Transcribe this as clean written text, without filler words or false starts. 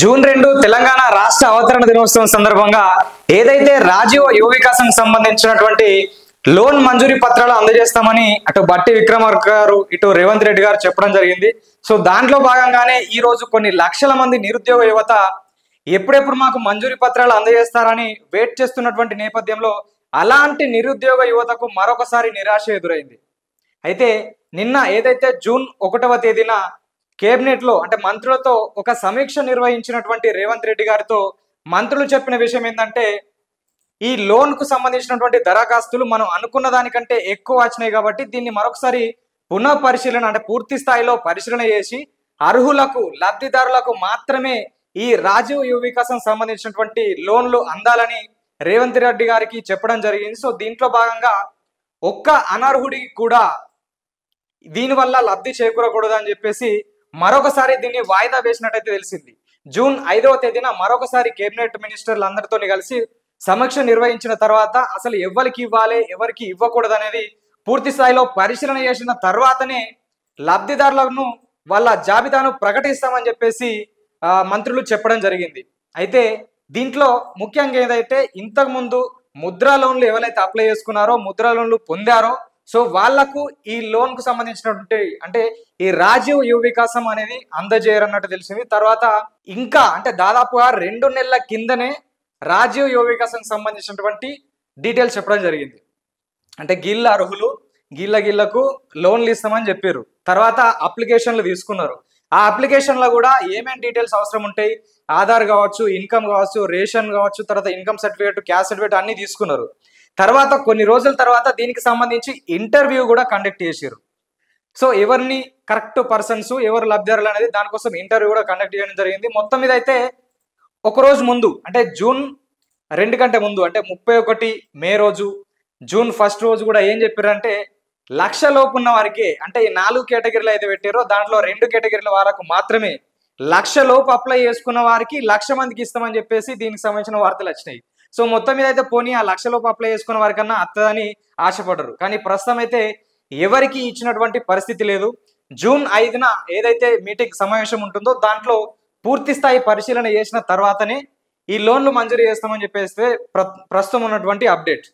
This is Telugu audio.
జూన్ 2 తెలంగాణ రాష్ట్ర అవతరణ దినోత్సవం సందర్భంగా ఏదైతే రాజీవ్ యువ వికాసం సంబంధించినటువంటి లోన్ మంజూరీ పత్రాలు అందజేస్తామని అటు బట్టి విక్రమార్క గారు ఇటు రేవంత్ రెడ్డి గారు చెప్పడం జరిగింది. సో దాంట్లో భాగంగానే ఈ రోజు కొన్ని లక్షల మంది నిరుద్యోగ యువత ఎప్పుడెప్పుడు మాకు మంజూరీ పత్రాలు అందజేస్తారని వెయిట్ చేస్తున్నటువంటి నేపథ్యంలో అలాంటి నిరుద్యోగ యువతకు మరొకసారి నిరాశ ఎదురైంది. అయితే నిన్న ఏదైతే జూన్ 1వ తేదీన కేబినెట్ లో అంటే మంత్రులతో ఒక సమీక్ష నిర్వహించినటువంటి రేవంత్ రెడ్డి గారితో మంత్రులు చెప్పిన విషయం ఏంటంటే ఈ లోన్ కు సంబంధించినటువంటి దరఖాస్తులు మనం అనుకున్న దానికంటే ఎక్కువ వచ్చినాయి కాబట్టి దీన్ని మరొకసారి పునః పరిశీలన అంటే పూర్తి స్థాయిలో పరిశీలన చేసి అర్హులకు లబ్ధిదారులకు మాత్రమే ఈ రాజీవ్ యువ వికాసం సంబంధించినటువంటి లోన్లు అందాలని రేవంత్ రెడ్డి గారికి చెప్పడం జరిగింది. సో దీంట్లో భాగంగా ఒక్క అనర్హుడికి కూడా దీనివల్ల లబ్ధి చేకూరకూడదు అని చెప్పేసి మరొకసారి దీన్ని వాయిదా వేసినట్టయితే తెలిసింది. జూన్ 5వ తేదీన మరొకసారి కేబినెట్ మినిస్టర్లు అందరితో కలిసి సమీక్ష నిర్వహించిన తర్వాత అసలు ఎవరికి ఇవ్వాలి ఎవరికి ఇవ్వకూడదు అనేది పూర్తి స్థాయిలో పరిశీలన చేసిన తర్వాతనే లబ్ధిదారులను వాళ్ళ జాబితాను ప్రకటిస్తామని చెప్పేసి మంత్రులు చెప్పడం జరిగింది. అయితే దీంట్లో ముఖ్యంగా ఏదైతే ఇంతకుముందు ముద్రా లోన్లు ఎవరైతే అప్లై చేసుకున్నారో ముద్రా లోన్లు పొందారో సో వాళ్లకు ఈ లోన్ కు సంబంధించినటువంటి అంటే ఈ రాజీవ్ యువ వికాసం అనేది అందజేయరన్నట్టు తెలిసింది. తర్వాత ఇంకా అంటే దాదాపుగా 2 నెలల కిందనే రాజీవ్ యువ వికాసం సంబంధించినటువంటి డీటెయిల్స్ చెప్పడం జరిగింది. అంటే గిళ్ళ అర్హులు గిళ్ళకు లోన్లు ఇస్తామని చెప్పారు. తర్వాత అప్లికేషన్లు తీసుకున్నారు. ఆ అప్లికేషన్లో కూడా ఏమేమి డీటెయిల్స్ అవసరం ఉంటాయి, ఆధార్ కావచ్చు, ఇన్కమ్ కావచ్చు, రేషన్ కావచ్చు, తర్వాత ఇన్కమ్ సర్టిఫికేట్, క్యాస్ట్ సర్టిఫికేట్ అన్ని తీసుకున్నారు. తర్వాత కొన్ని రోజుల తర్వాత దీనికి సంబంధించి ఇంటర్వ్యూ కూడా కండక్ట్ చేశారు. సో ఎవరిని కరెక్ట్ పర్సన్స్ ఎవరు లబ్ధిదారులు అనేది దానికోసం ఇంటర్వ్యూ కూడా కండక్ట్ చేయడం జరిగింది. మొత్తం మీద అయితే ఒక రోజు ముందు అంటే జూన్ 2 కంటే ముందు అంటే 31 మే రోజు జూన్ 1 రోజు కూడా ఏం చెప్పారంటే 1,00,000 లోపు ఉన్న వారికి అంటే ఈ 4 కేటగిరీలు అయితే పెట్టారో దాంట్లో 2 కేటగిరీల వరకు మాత్రమే 1,00,000 లోపు అప్లై చేసుకున్న వారికి 1,00,000 మందికి ఇస్తామని చెప్పేసి దీనికి సంబంధించిన వార్తలు వచ్చినాయి. సో మొత్తం మీద అయితే పోనీ ఆ 1,00,000 లోపు అప్లై చేసుకున్న వారికన్నా అత్తదని ఆశపడరు. కానీ ప్రస్తుతం అయితే ఎవరికి ఇచ్చినటువంటి పరిస్థితి లేదు. జూన్ 5న ఏదైతే మీటింగ్ సమావేశం ఉంటుందో దాంట్లో పూర్తి స్థాయి పరిశీలన చేసిన తర్వాతనే ఈ లోన్లు మంజూరు చేస్తామని చెప్పేస్తే ప్రస్తుతం ఉన్నటువంటి అప్డేట్.